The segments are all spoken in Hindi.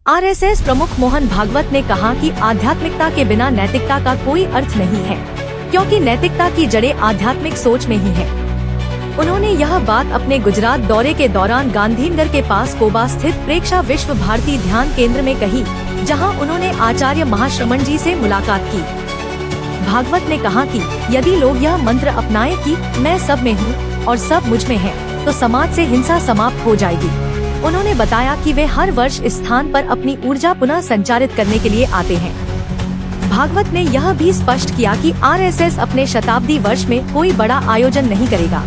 आरएसएस प्रमुख मोहन भागवत ने कहा कि आध्यात्मिकता के बिना नैतिकता का कोई अर्थ नहीं है, क्योंकि नैतिकता की जड़ें आध्यात्मिक सोच में ही है। उन्होंने यह बात अपने गुजरात दौरे के दौरान गांधीनगर के पास कोबा स्थित प्रेक्षा विश्व भारती ध्यान केंद्र में कही, जहां उन्होंने आचार्य महाश्रमण जी से मुलाकात की। भागवत ने कहा कि यदि लोग यह मंत्र अपनाएं कि मैं सब में हूँ और सब मुझ में है, तो समाज से हिंसा समाप्त हो जाएगी। उन्होंने बताया कि वे हर वर्ष इस स्थान पर अपनी ऊर्जा पुनः संचारित करने के लिए आते हैं। भागवत ने यह भी स्पष्ट किया कि आरएसएस अपने शताब्दी वर्ष में कोई बड़ा आयोजन नहीं करेगा,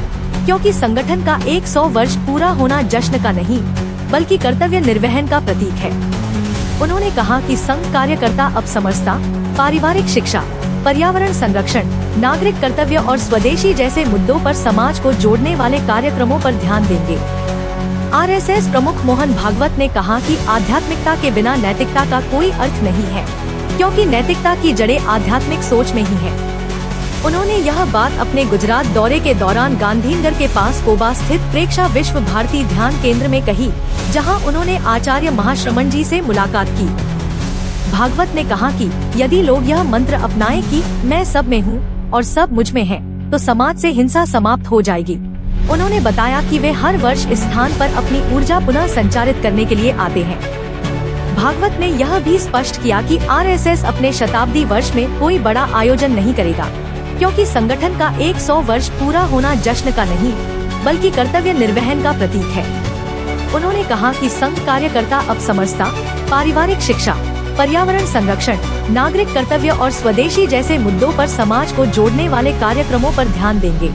क्योंकि संगठन का 100 वर्ष पूरा होना जश्न का नहीं, बल्कि कर्तव्य निर्वहन का प्रतीक है। उन्होंने कहा कि संघ कार्यकर्ता अब समरसता, पारिवारिक शिक्षा, पर्यावरण संरक्षण, नागरिक कर्तव्य और स्वदेशी जैसे मुद्दों पर समाज को जोड़ने वाले कार्यक्रमों पर ध्यान देंगे। आरएसएस प्रमुख मोहन भागवत ने कहा कि आध्यात्मिकता के बिना नैतिकता का कोई अर्थ नहीं है, क्योंकि नैतिकता की जड़ें आध्यात्मिक सोच में ही है। उन्होंने यह बात अपने गुजरात दौरे के दौरान गांधीनगर के पास कोबा स्थित प्रेक्षा विश्व भारती ध्यान केंद्र में कही, जहां उन्होंने आचार्य महाश्रमण जी से मुलाकात की। भागवत ने कहा कि यदि लोग यह मंत्र अपनाएं कि मैं सब में हूँ और सब मुझ में है, तो समाज से हिंसा समाप्त हो जाएगी। उन्होंने बताया कि वे हर वर्ष इस स्थान पर अपनी ऊर्जा पुनः संचारित करने के लिए आते हैं। भागवत ने यह भी स्पष्ट किया कि आरएसएस अपने शताब्दी वर्ष में कोई बड़ा आयोजन नहीं करेगा, क्योंकि संगठन का 100 वर्ष पूरा होना जश्न का नहीं, बल्कि कर्तव्य निर्वहन का प्रतीक है। उन्होंने कहा कि संघ कार्यकर्ता अब समरसता, पारिवारिक शिक्षा, पर्यावरण संरक्षण, नागरिक कर्तव्य और स्वदेशी जैसे मुद्दों पर समाज को जोड़ने वाले कार्यक्रमों पर ध्यान देंगे।